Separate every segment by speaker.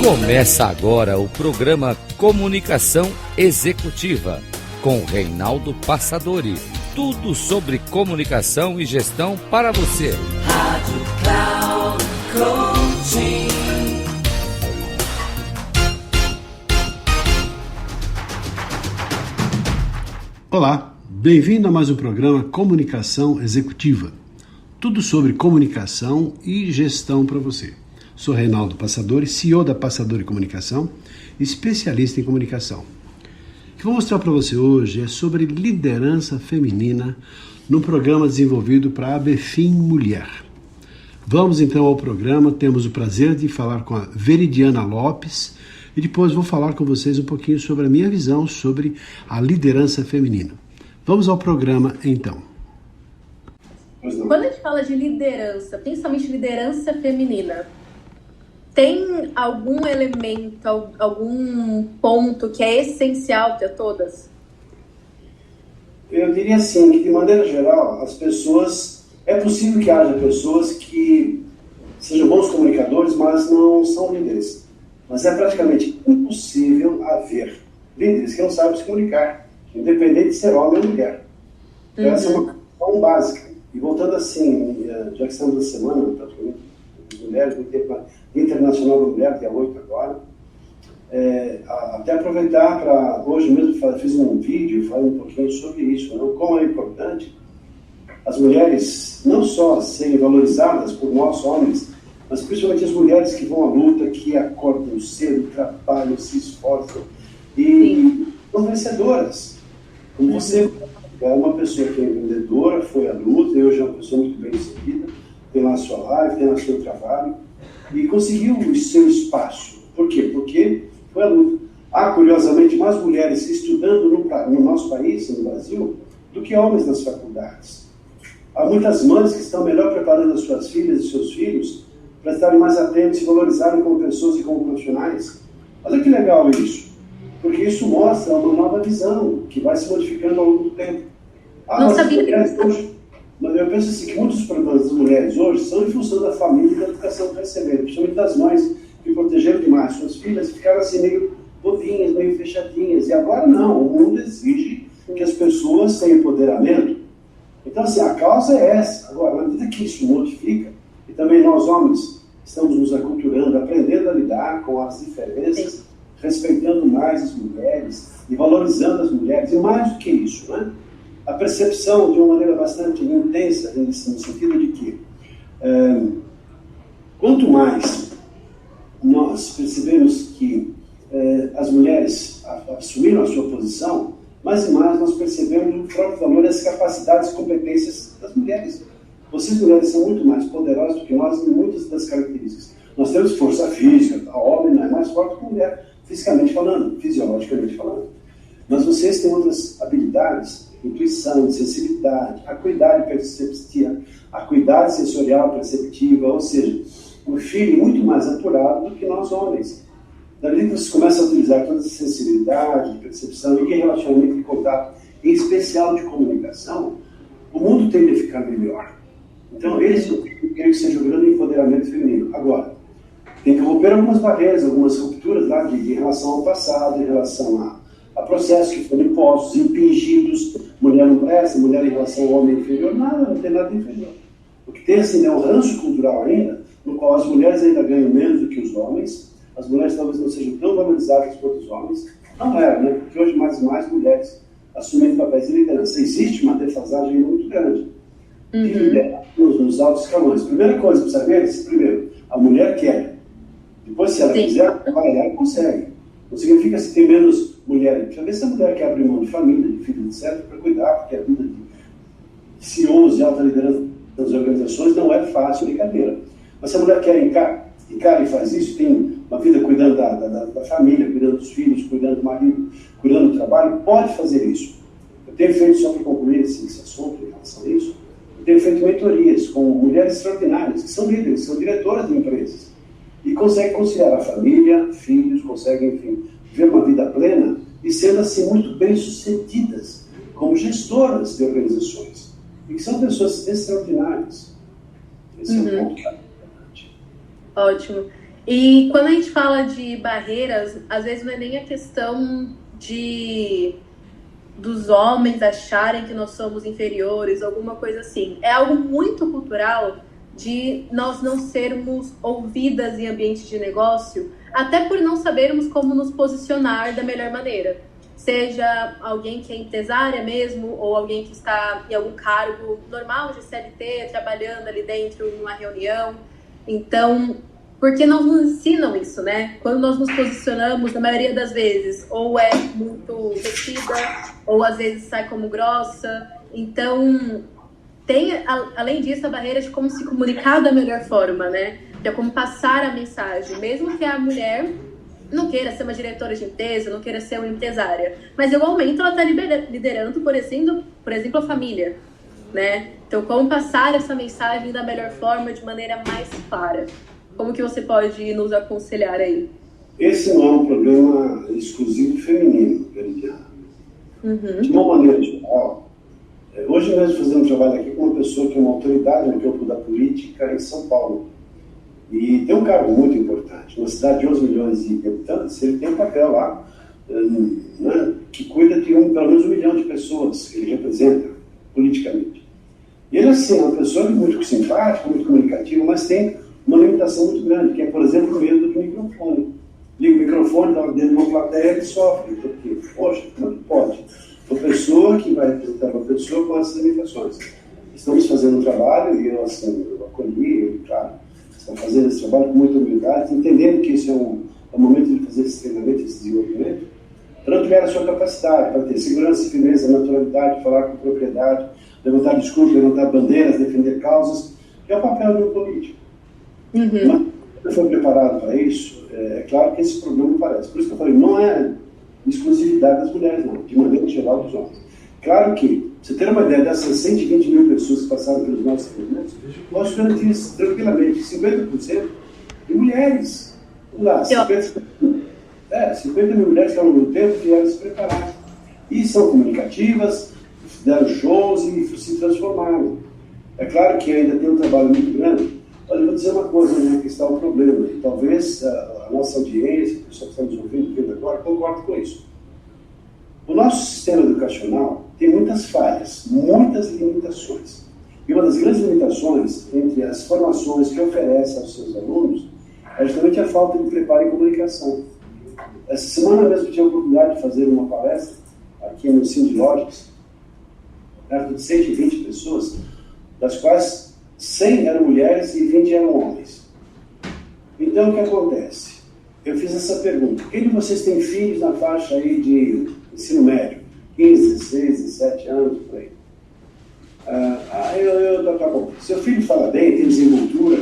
Speaker 1: Começa agora o programa Comunicação Executiva, com Reinaldo Passadori. Tudo sobre comunicação e gestão para você. Rádio Cloud Coaching.
Speaker 2: Olá, bem-vindo a mais um programa Comunicação Executiva. Tudo sobre comunicação e gestão para você. Sou Reinaldo Passadori, CEO da Passadori Comunicação, especialista em comunicação. O que eu vou mostrar para você hoje é sobre liderança feminina no programa desenvolvido para a ABFIM Mulher. Vamos então ao programa, temos o prazer de falar com a Veridiana Lopes e depois vou falar com vocês um pouquinho sobre a minha visão sobre a liderança feminina. Vamos ao programa então.
Speaker 3: Quando a gente fala de liderança, principalmente liderança feminina, tem algum elemento, algum ponto que é essencial para todas?
Speaker 4: Eu diria assim, que de maneira geral, as pessoas... É possível que haja pessoas que sejam bons comunicadores, mas não são líderes. Mas é praticamente impossível haver líderes que não sabem se comunicar, independente de ser homem ou mulher. Então, essa é uma questão básica. E voltando assim, já que estamos na semana, praticamente, das mulheres, no tempo Internacional da Mulher, dia 8 agora, até aproveitar para, hoje mesmo fiz um vídeo falando um pouquinho sobre isso, não? Como é importante as mulheres não só serem valorizadas por nós homens, mas principalmente as mulheres que vão à luta, que acordam cedo, trabalham, se esforçam e são vencedoras. Como você é uma pessoa que é empreendedora, foi à luta, e hoje é uma pessoa muito bem recebida, tem lá a sua live, tem lá o seu trabalho, e conseguiu o seu espaço. Por quê? Porque foi à luta. Há, curiosamente, mais mulheres estudando no nosso país, no Brasil, do que homens nas faculdades. Há muitas mães que estão melhor preparando as suas filhas e seus filhos para estarem mais atentos e valorizarem como pessoas e como profissionais. Olha que legal isso, porque isso mostra uma nova visão que vai se modificando ao longo do tempo.
Speaker 3: Não sabia disso.
Speaker 4: Mas eu penso assim, que muitos dos problemas das mulheres hoje são em função da família e da educação que receberam, principalmente das mães que protegeram demais suas filhas e ficaram assim meio bobinhas, meio fechadinhas. E agora não, o mundo exige que as pessoas tenham empoderamento. Então assim, a causa é essa. Agora, na medida que isso modifica, e também nós homens estamos nos aculturando, aprendendo a lidar com as diferenças, respeitando mais as mulheres e valorizando as mulheres, e mais do que isso, né? A percepção de uma maneira bastante intensa, no sentido de que quanto mais nós percebemos que as mulheres assumiram a sua posição, mais e mais nós percebemos o próprio valor das capacidades e competências das mulheres. Vocês mulheres são muito mais poderosas do que nós em muitas das características. Nós temos força física, a homem não é mais forte que a mulher, fisicamente falando, fisiologicamente falando. Mas vocês têm outras habilidades, intuição, sensibilidade, acuidade perceptiva, acuidade sensorial perceptiva, ou seja, um feeling muito mais apurado do que nós homens. Daí que você começa a utilizar toda essa sensibilidade, percepção e relacionamento de contato, em especial de comunicação, o mundo tende a ficar melhor. Então, esse eu creio que seja o grande empoderamento feminino. Agora, tem que romper algumas barreiras, algumas rupturas lá em relação ao passado, em relação a processos que foram impostos, impingidos, mulher não presta, mulher em relação ao homem inferior, nada, não tem nada de inferior. O que tem assim, é um ranço cultural ainda, no qual as mulheres ainda ganham menos do que os homens, as mulheres talvez não sejam tão valorizadas quanto os homens, não era, né? Porque hoje mais e mais mulheres assumem papéis de liderança. Existe uma defasagem muito grande de liderança nos altos escalões. Primeira coisa para saber, primeiro, a mulher quer. Depois, se ela quiser, ela consegue. Não significa que tem menos mulher. Deixa eu ver se a mulher quer abrir mão de família, de filhos, etc., para cuidar, porque a vida de CEOs e alta liderança das organizações não é fácil, brincadeira. Mas se a mulher quer encara e faz isso, tem uma vida cuidando da família, cuidando dos filhos, cuidando do marido, cuidando do trabalho, pode fazer isso. Eu tenho feito, só para concluir esse assunto em relação a isso, eu tenho feito mentorias com mulheres extraordinárias, que são líderes, são diretoras de empresas, e conseguem conciliar a família, filhos, conseguem, enfim, viver uma vida plena e sendo assim muito bem sucedidas como gestoras de organizações. E que são pessoas extraordinárias. Esse é um ponto que é importante.
Speaker 3: Ótimo. E quando a gente fala de barreiras, às vezes não é nem a questão dos homens acharem que nós somos inferiores, alguma coisa assim. É algo muito cultural de nós não sermos ouvidas em ambiente de negócio, até por não sabermos como nos posicionar da melhor maneira. Seja alguém que é empresária mesmo, ou alguém que está em algum cargo normal de CLT, trabalhando ali dentro numa reunião. Então, porque não nos ensinam isso, né? Quando nós nos posicionamos, na maioria das vezes, ou é muito metida, ou às vezes sai como grossa. Então, tem, além disso, a barreira de como se comunicar da melhor forma, né? De como passar a mensagem. Mesmo que a mulher não queira ser uma diretora de empresa, não queira ser uma empresária. Mas, igualmente, ela está liderando, por exemplo, a família, né? Então, como passar essa mensagem da melhor forma, de maneira mais clara? Como que você pode nos aconselhar aí?
Speaker 4: Esse não é um problema exclusivo feminino, Veridiana.
Speaker 3: Uhum.
Speaker 4: De uma maneira geral, hoje nós fazemos um trabalho aqui com uma pessoa que é uma autoridade no campo da política em São Paulo. E tem um cargo muito importante. Uma cidade de 11 milhões de habitantes, ele tem um papel lá, né, que cuida de pelo menos 1 milhão de pessoas que ele representa politicamente. E ele, assim, é uma pessoa muito simpática, muito comunicativa, mas tem uma limitação muito grande, que é, por exemplo, o medo do microfone. Liga o microfone, dá dentro de uma plateia, ele sofre. Porque, poxa, como pode? Uma pessoa que vai representar uma pessoa com essas limitações. Estamos fazendo um trabalho, e eu, assim, eu acolhi, claro, estamos fazendo esse trabalho com muita humildade, entendendo que esse é um momento de fazer esse treinamento, esse desenvolvimento, para ampliar a sua capacidade, para ter segurança, firmeza, naturalidade, falar com propriedade, levantar discursos, levantar bandeiras, defender causas, que é o papel de um político.
Speaker 3: Uhum.
Speaker 4: Mas foi preparado para isso, é claro que esse problema aparece. Por isso que eu falei, não é exclusividade das mulheres, não, de maneira geral dos homens. Claro que, você ter uma ideia dessas 120 mil pessoas que passaram pelos nossos treinamentos, nós garantimos tranquilamente 50% de mulheres. Lá, 50 mil mulheres que ao longo do tempo vieram se preparar. E são comunicativas, deram shows e se transformaram. É claro que ainda tem um trabalho muito grande. Olha, eu vou dizer uma coisa, né, que está o problema. E talvez a nossa audiência, a pessoa que está nos ouvindo agora, concorde com isso. O nosso sistema educacional tem muitas falhas, muitas limitações. E uma das grandes limitações entre as formações que oferece aos seus alunos é justamente a falta de preparo em comunicação. Essa semana mesmo eu tive a oportunidade de fazer uma palestra aqui no Cindy Logics, perto de 120 pessoas, das quais 100 eram mulheres e 20 eram homens. Então, o que acontece? Eu fiz essa pergunta. Quem de vocês tem filhos na faixa aí de ensino médio? 15, 16, 17 anos, por aí. Tá bom. Seu filho fala bem, tem desenvoltura,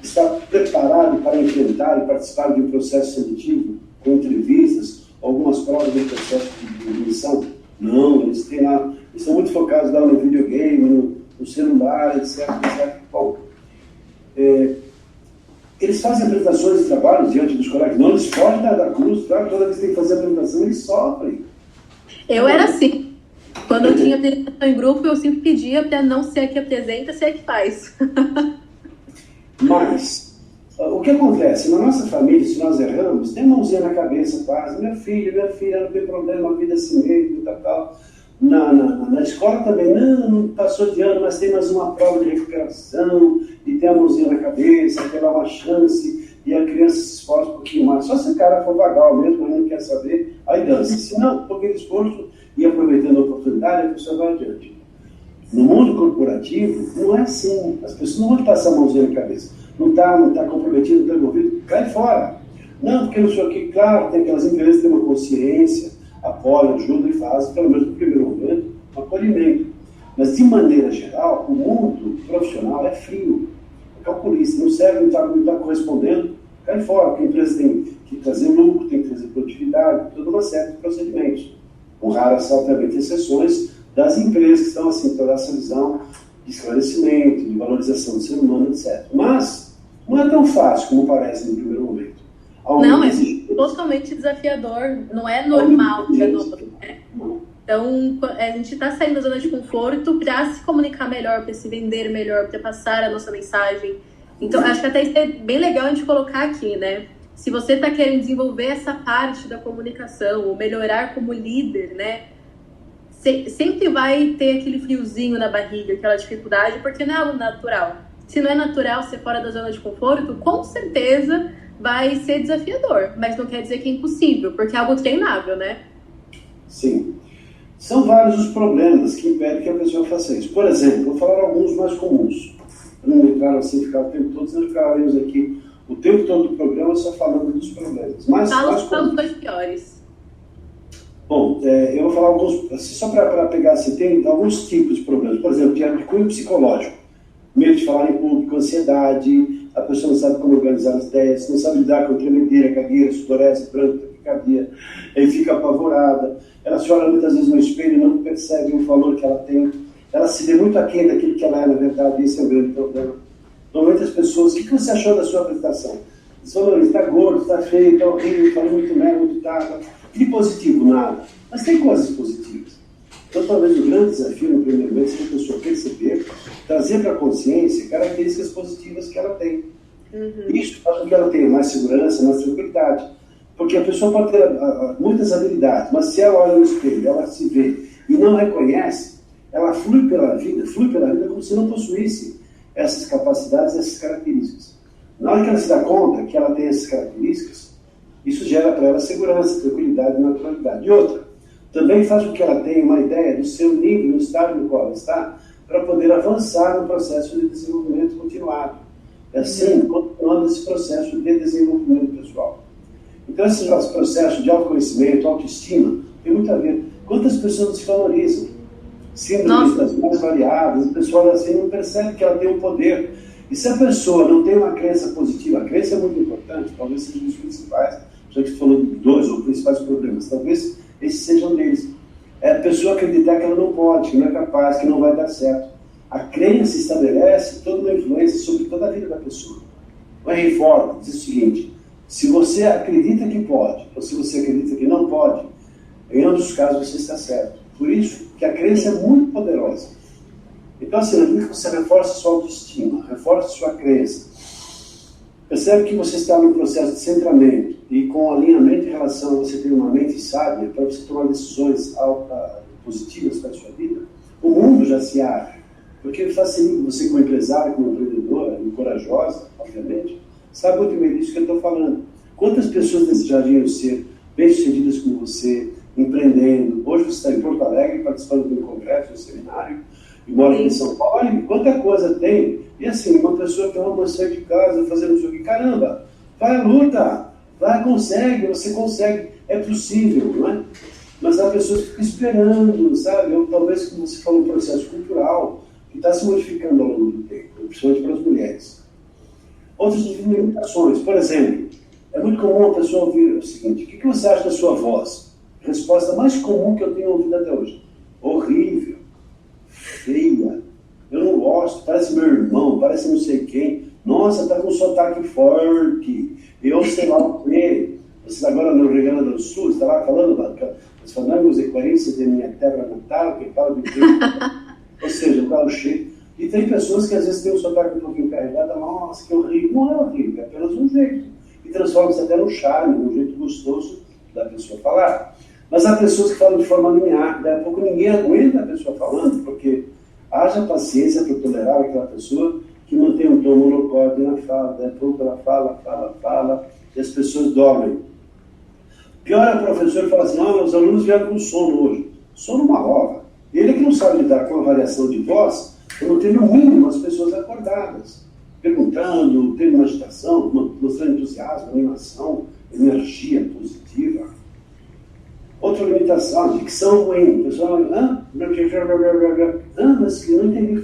Speaker 4: está preparado para enfrentar e participar de um processo seletivo, com entrevistas, algumas provas do processo de admissão? Não, eles têm lá, eles estão muito focados lá no videogame, no celular, etc. Bom, eles fazem apresentações de trabalho diante dos colegas, não, eles fogem da cruz, tá? Toda vez que tem que fazer a apresentação, eles sofrem.
Speaker 3: Eu era assim. Quando eu tinha apresentação em grupo, eu sempre pedia para não ser a que apresenta, ser a que faz.
Speaker 4: Mas, o que acontece? Na nossa família, se nós erramos, tem mãozinha na cabeça, quase. Minha filha, não tem problema, a vida é assim mesmo, tal. Na escola também, não passou de ano, mas tem mais uma prova de recuperação, e tem a mãozinha na cabeça, quer dar uma chance, e a criança se esforça um pouquinho mais. Só se o cara for vagal mesmo, mas não quer saber, aí dança. Se não, por aquele esforço, e aproveitando a oportunidade, a pessoa vai adiante. No mundo corporativo, não é assim. As pessoas não vão passar a mãozinha na cabeça. Não está comprometido, não está envolvido, cai fora. Não, porque não sei o que, claro, tem aquelas empresas que têm uma consciência, apoiam, ajudam e fazem, pelo menos no primeiro momento, um acolhimento. Mas, de maneira geral, o mundo profissional é frio, é calculista, não serve, não está correspondendo, cai fora, porque a empresa tem que trazer lucro, tem que trazer produtividade, toda uma série de procedimentos. Com raras, obviamente, exceções das empresas que estão, assim, toda essa visão de esclarecimento, de valorização do ser humano, etc. Mas não é tão fácil como parece no primeiro momento.
Speaker 3: Não, é totalmente desafiador, não é normal. Né? Então, a gente está saindo da zona de conforto para se comunicar melhor, para se vender melhor, para passar a nossa mensagem. Então, acho que até isso é bem legal a gente colocar aqui, né? Se você está querendo desenvolver essa parte da comunicação, ou melhorar como líder, né? Sempre vai ter aquele friozinho na barriga, aquela dificuldade, porque não é algo natural. Se não é natural ser fora da zona de conforto, com certeza vai ser desafiador, mas não quer dizer que é impossível, porque é algo treinável, né?
Speaker 4: Sim. São vários os problemas que impedem que a pessoa faça isso. Por exemplo, vou falar alguns mais comuns. Para não entrar assim, ficar o tempo todo, senão ficaremos aqui o tempo todo do programa só falando dos problemas. Mas,
Speaker 3: fala os dois piores.
Speaker 4: Bom, eu vou falar alguns, assim, só para pegar, assim, tem alguns tipos de problemas. Por exemplo, de cunho psicológico. Medo de falar em público, ansiedade, a pessoa não sabe como organizar as ideias, não sabe lidar com tremedeira, gagueira, sudorese, branca, taquicardia, aí fica apavorada. Ela se olha muitas vezes no espelho e não percebe o valor que ela tem. Ela se vê muito aquém daquilo que ela é, na verdade. Esse é o grande problema. Normalmente as pessoas, o que você achou da sua apresentação? Você falou, está gordo, está feio, está horrível, falou muito merda, muito tarde. De positivo, nada. Mas tem coisas positivas. Então, talvez o grande desafio, no primeiro momento, seja a pessoa perceber, trazer para a consciência características positivas que ela tem. Isso faz com que ela tenha mais segurança, mais tranquilidade. Porque a pessoa pode ter muitas habilidades, mas se ela olha no espelho, ela se vê e não reconhece, ela flui pela vida como se não possuísse essas capacidades, essas características. Na hora que ela se dá conta que ela tem essas características, isso gera para ela segurança, tranquilidade e naturalidade. E outra, também faz com que ela tenha uma ideia do seu nível, do estágio no qual ela está, para poder avançar no processo de desenvolvimento continuado. É assim, continuando esse processo de desenvolvimento pessoal. Então, esse processo de autoconhecimento, autoestima, tem muito a ver. Quantas pessoas se valorizam? Síndromes das mais variadas, o pessoal assim não percebe que ela tem um poder. E se a pessoa não tem uma crença positiva, a crença é muito importante, talvez seja um dos principais, já que você falou de dois ou principais problemas, talvez esses sejam um deles. É a pessoa acreditar que ela não pode, que não é capaz, que não vai dar certo. A crença estabelece toda uma influência sobre toda a vida da pessoa. O Henry Ford diz o seguinte: se você acredita que pode, ou se você acredita que não pode, em ambos os casos você está certo. Por isso que a crença é muito poderosa. Então, assim, na medida que você reforça sua autoestima, reforça sua crença, percebe que você está num processo de centramento e com alinhamento em relação a você ter uma mente sábia para você tomar decisões positivas para a sua vida, o mundo já se abre. Porque facilita você, como empresário, como empreendedora, e corajosa, obviamente, sabe muito bem disso que eu estou falando. Quantas pessoas desejariam ser bem-sucedidas como você, empreendendo? Hoje você está em Porto Alegre, participando de um congresso, de um seminário, e mora aqui em São Paulo. Olha quanta coisa tem. E assim, uma pessoa que ama sair de casa, fazendo isso aqui, caramba, vai à luta, vai, consegue, você consegue, é possível, não é? Mas há pessoas que ficam esperando, sabe? Ou talvez, como você falou, um processo cultural que está se modificando ao longo do tempo, principalmente para as mulheres. Outras limitações, por exemplo, é muito comum a pessoa ouvir o seguinte: o que você acha da sua voz? Resposta mais comum que eu tenho ouvido até hoje: horrível, feia, eu não gosto, parece meu irmão, parece não sei quem, nossa, tá com um sotaque forte, eu sei lá o quê. Você agora no Rio Grande do Sul, está lá falando os fanangos e coerências de minha terra natal, que fala de ou seja, o carro cheio. E tem pessoas que às vezes têm um sotaque um pouquinho carregado, nossa, que horrível. Não é horrível, é apenas um jeito. E transforma-se até num charme, num jeito gostoso da pessoa falar. Mas há pessoas que falam de forma linear, daí a pouco ninguém aguenta a pessoa falando, porque haja paciência para tolerar aquela pessoa que mantém um tom monocórdio na fala, daí a pouco ela fala, e as pessoas dormem. Pior é o professor que fala assim: não, meus alunos vieram com sono hoje. Sono uma hora. Ele que não sabe lidar com a variação de voz, eu não tenho no mínimo as pessoas acordadas, perguntando, tendo uma agitação, mostrando entusiasmo, animação, energia positiva. Outra limitação, dicção ruim. O pessoal mas que não entendi.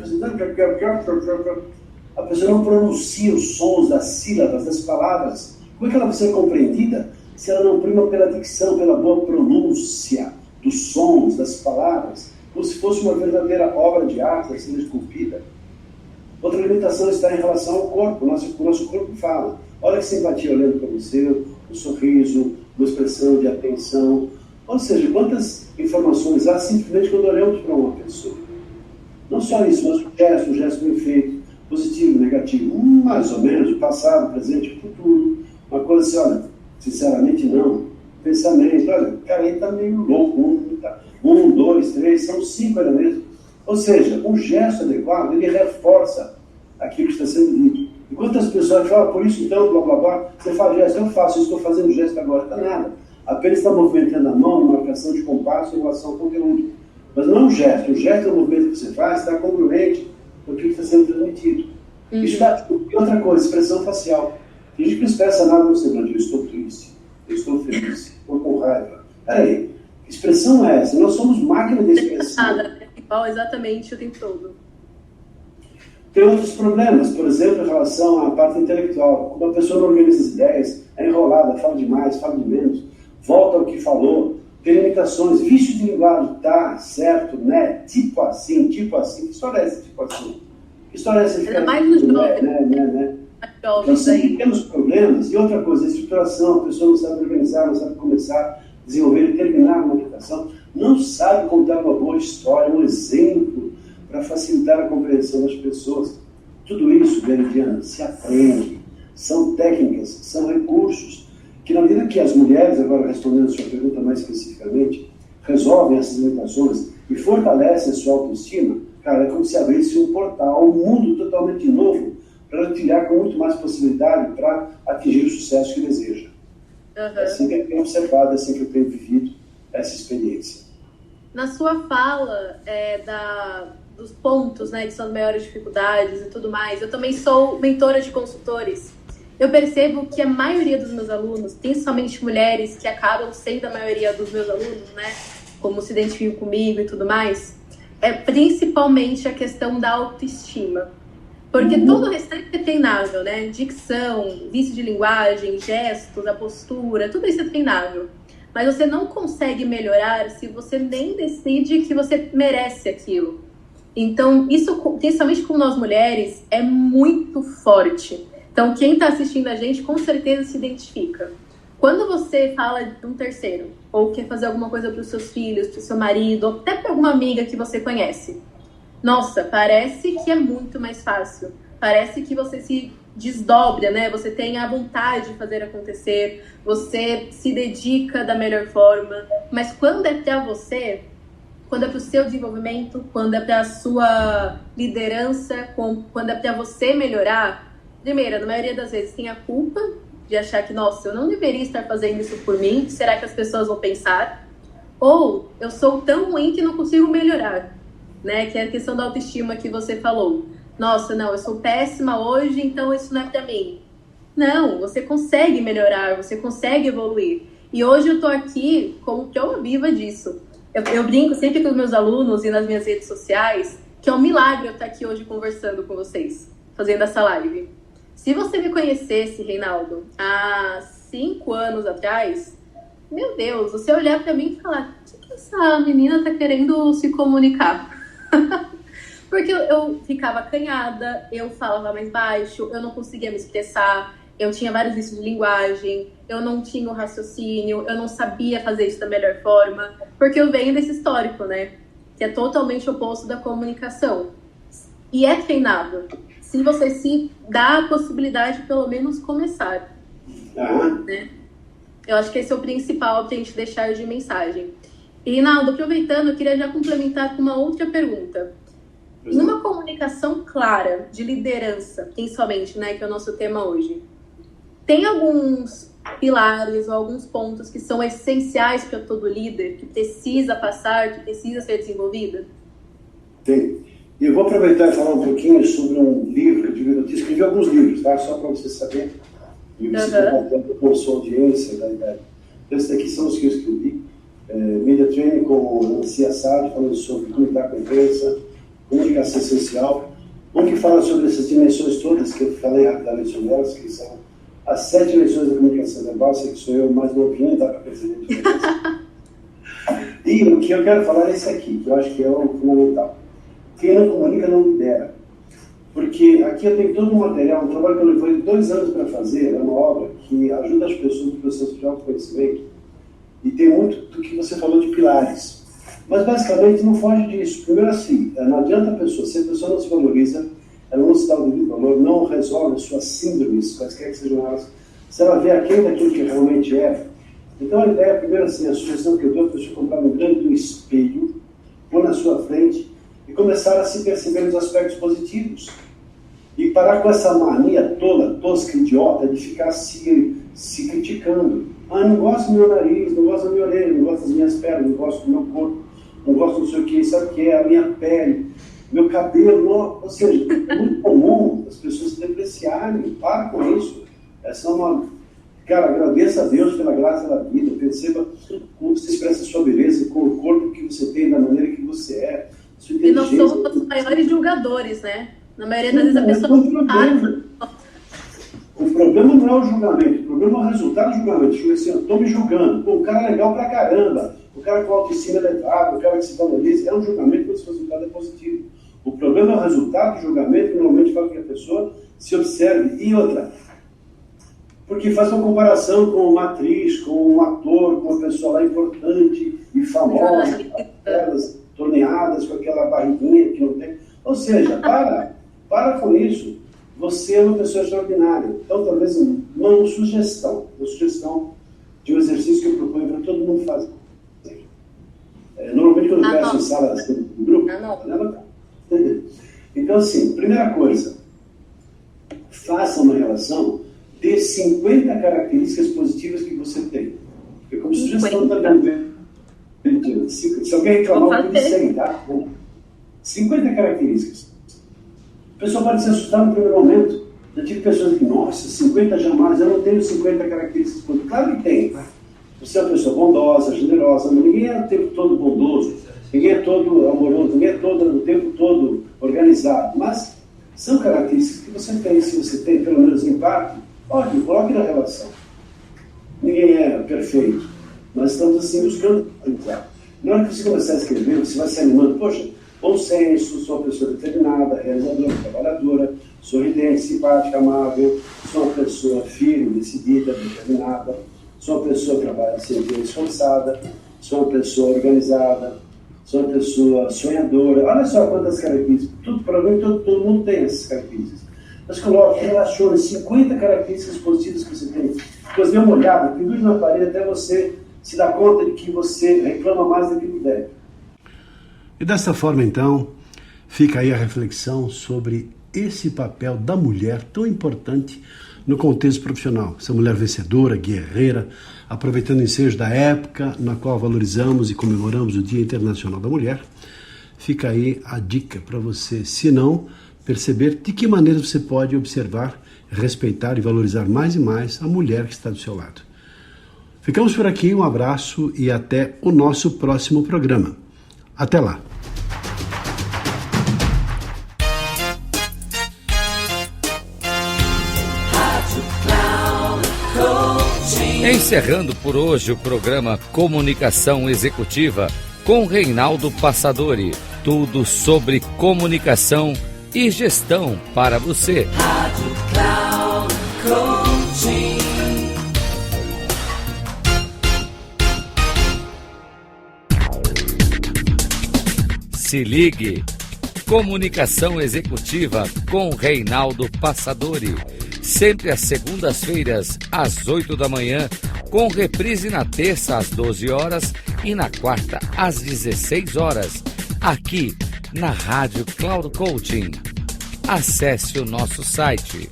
Speaker 4: A pessoa não pronuncia os sons das sílabas, das palavras. Como é que ela vai ser compreendida se ela não prima pela dicção, pela boa pronúncia dos sons, das palavras? Como se fosse uma verdadeira obra de arte a ser esculpida. Outra limitação está em relação ao corpo. O nosso corpo fala. Olha que simpatia olhando para você, um sorriso, uma expressão de atenção. Ou seja, quantas informações há simplesmente quando olhamos para uma pessoa. Não só isso, mas o gesto bem feito, positivo, negativo, mais ou menos, passado, presente, futuro. Uma coisa assim, olha, sinceramente não. Pensamento, olha, o cara aí está meio louco, um, dois, três, são 5 elementos. Ou seja, um gesto adequado, ele reforça aquilo que está sendo dito. Enquanto as pessoas falam, por isso então, blá blá blá, você fala gesto, eu faço, eu estou fazendo gesto agora, está nada. Apenas está movimentando a mão, marcação de compasso em relação ao conteúdo. Mas não é um gesto, o gesto é o movimento que você faz, está congruente com aquilo que está sendo transmitido. Isso dá, e outra coisa, expressão facial. Tem gente que não expressa nada no semblante, eu estou triste, eu estou feliz, estou com raiva. Peraí, que expressão é essa? Nós somos máquina de expressão.
Speaker 3: Nada, é igual exatamente o tempo todo.
Speaker 4: Tem outros problemas, por exemplo, em relação à parte intelectual. Quando a pessoa não organiza as ideias, é enrolada, fala demais, fala de menos, volta ao que falou, tem limitações, vício de linguagem, tá, certo, né, tipo assim, que história é essa, tipo assim? Que história é essa?
Speaker 3: Ainda mais nos jovens.
Speaker 4: Né. Então, sempre temos problemas. E outra coisa, a estruturação, a pessoa não sabe organizar, não sabe começar, desenvolver e terminar uma aplicação, não sabe contar uma boa história, um exemplo, para facilitar a compreensão das pessoas. Tudo isso, Veridiana, se aprende. São técnicas, são recursos, que na medida que as mulheres, agora respondendo a sua pergunta mais especificamente, resolvem essas limitações e fortalecem a sua autoestima, cara, é como se abrisse um portal, um mundo totalmente novo, para ela trilhar com muito mais possibilidade para atingir o sucesso que deseja. É assim que eu tenho observado, é assim que eu tenho vivido essa experiência.
Speaker 3: Na sua fala dos pontos, né, que são as maiores dificuldades e tudo mais, eu também sou mentora de consultores. Eu percebo que a maioria dos meus alunos, principalmente mulheres que acabam sendo a maioria dos meus alunos, né, como se identificam comigo e tudo mais, é principalmente a questão da autoestima. Porque todo o restante é treinável, né? Dicção, vício de linguagem, gestos, a postura, tudo isso é treinável. Mas você não consegue melhorar se você nem decide que você merece aquilo. Então, isso, principalmente com nós mulheres, é muito forte. Então, quem está assistindo a gente, com certeza se identifica. Quando você fala de um terceiro, ou quer fazer alguma coisa para os seus filhos, para o seu marido, ou até para alguma amiga que você conhece, nossa, parece que é muito mais fácil. Parece que você se desdobra, né? Você tem a vontade de fazer acontecer, você se dedica da melhor forma. Mas quando é para você, quando é para o seu desenvolvimento, quando é para a sua liderança, quando é para você melhorar, primeiro, na maioria das vezes tem a culpa de achar que, nossa, eu não deveria estar fazendo isso por mim, será que as pessoas vão pensar? Ou eu sou tão ruim que não consigo melhorar, né? Que é a questão da autoestima que você falou. Nossa, não, eu sou péssima hoje, então isso não é pra mim. Não, você consegue melhorar, você consegue evoluir. E hoje eu tô aqui como prova viva disso. Eu brinco sempre com os meus alunos e nas minhas redes sociais que é um milagre eu estar aqui hoje conversando com vocês, fazendo essa live. Se você me conhecesse, Reinaldo, há 5 anos atrás, meu Deus, você olhar pra mim e falar, o que essa menina tá querendo se comunicar? Porque eu ficava acanhada, eu falava mais baixo, eu não conseguia me expressar, eu tinha vários vícios de linguagem, eu não tinha o raciocínio, eu não sabia fazer isso da melhor forma, porque eu venho desse histórico, né? Que é totalmente oposto da comunicação. E é treinável, se você se dá a possibilidade de pelo menos começar. Né? Eu acho que esse é o principal pra gente deixar de mensagem. E, Reinaldo, aproveitando, eu queria já complementar com uma outra pergunta. Numa comunicação clara, de liderança, principalmente, né, que é o nosso tema hoje, tem alguns pilares ou alguns pontos que são essenciais para todo líder, que precisa passar, que precisa ser desenvolvido?
Speaker 4: Tem. E eu vou aproveitar e falar um pouquinho sobre um livro que eu escrevi alguns livros, tá? Só para você saber. E você compartilhar com a sua audiência da idade. Esses daqui são os que eu escrevi. Media Training com Nancy Assad, falando sobre como lidar com a imprensa, comunicação essencial, um que fala sobre essas dimensões todas que eu falei rapidamente sobre elas, que são as 7 dimensões da comunicação verbal, sei que sou eu mais novinho, dá para perceber diferença. E o que eu quero falar é esse aqui, que eu acho que é o fundamental. Quem não comunica não lidera. Porque aqui eu tenho todo um material, um trabalho que eu levei 2 anos para fazer, é uma obra que ajuda as pessoas no processo de autoconhecimento, e tem muito do que você falou de pilares. Mas basicamente não foge disso. Primeiro assim, não adianta a pessoa, se a pessoa não se valoriza, ela não se dá o devido valor, não resolve as suas síndromes, quaisquer que sejam elas, se ela vê aquém daquilo que realmente é. Então a ideia, primeiro assim, a sugestão que eu dou é para você comprar um grande espelho, pôr na sua frente e começar a se perceber nos aspectos positivos. E parar com essa mania tola, tosca, idiota, de ficar se criticando. Ah, não gosto do meu nariz, não gosto da minha orelha, não gosto das minhas pernas, não gosto do meu corpo, não gosto do sei o que, sabe o que é, a minha pele, meu cabelo, não. Ou seja, é muito comum as pessoas se depreciarem. Para com isso. Essa é uma... Cara, agradeça a Deus pela graça da vida, perceba como você expressa a sua beleza, com o corpo que você tem, da maneira que você é, sua inteligência.
Speaker 3: E nós somos os maiores julgadores, né? Na maioria das vezes a pessoa
Speaker 4: O problema não é o julgamento, o problema é o resultado do julgamento. Tipo assim, eu estou me julgando. Pô, o cara é legal pra caramba, o cara com autoestima elevada, o cara que se valoriza. É um julgamento, mas o resultado é positivo. O problema é o resultado do julgamento, que normalmente faz com que a pessoa se observe. E outra, porque faz uma comparação com uma atriz, com um ator, com uma pessoa lá importante e famosa, com aquelas torneadas, com aquela barriguinha que não tem. Ou seja, para com isso. Você é uma pessoa extraordinária. Então, talvez uma sugestão de um exercício que eu proponho para todo mundo fazer. Normalmente, quando eu peço em sala de grupo, então, assim, primeira coisa, faça uma relação de 50 características positivas que você tem. Porque como sugestão também, se alguém reclamar, eu disse 100, tá? 50 características. A pessoa pode se assustar no primeiro momento. Eu tive pessoas que, nossa, 50 jamais, eu não tenho 50 características positivas. Claro que tem. Você é uma pessoa bondosa, generosa, mas ninguém é o tempo todo bondoso, ninguém é todo amoroso, ninguém é o tempo todo organizado. Mas são características que você tem. Se você tem pelo menos em parte, olha, coloque na relação. Ninguém é perfeito. Nós estamos assim buscando. Na hora que você começar a escrever, você vai se animando. Poxa, bom senso, sou uma pessoa determinada, realizadora, trabalhadora, sorridente, simpática, amável, sou uma pessoa firme, decidida, determinada, sou uma pessoa que trabalha sempre esforçada, sou uma pessoa organizada, sou uma pessoa sonhadora. Olha só quantas características. Provavelmente todo mundo tem essas características. Mas coloque, relacione 50 características positivas que você tem. Depois dê uma olhada, pendure na parede até você se dar conta de que você reclama mais daquilo que deve.
Speaker 2: E dessa forma, então, fica aí a reflexão sobre esse papel da mulher tão importante no contexto profissional. Essa mulher vencedora, guerreira, aproveitando o ensejo da época na qual valorizamos e comemoramos o Dia Internacional da Mulher. Fica aí a dica para você, se não, perceber de que maneira você pode observar, respeitar e valorizar mais e mais a mulher que está do seu lado. Ficamos por aqui, um abraço e até o nosso próximo programa. Até lá!
Speaker 1: Encerrando por hoje o programa Comunicação Executiva com Reinaldo Passadori. Tudo sobre comunicação e gestão para você. Rádio Cloud Coaching. Se ligue. Comunicação Executiva com Reinaldo Passadori. Sempre às segundas-feiras, às 8 da manhã, com reprise na terça às 12 horas e na quarta às 16 horas, aqui na Rádio Cloud Coaching. Acesse o nosso site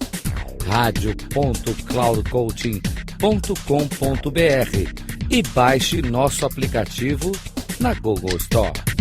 Speaker 1: radio.cloudcoaching.com.br e baixe nosso aplicativo na Google Store.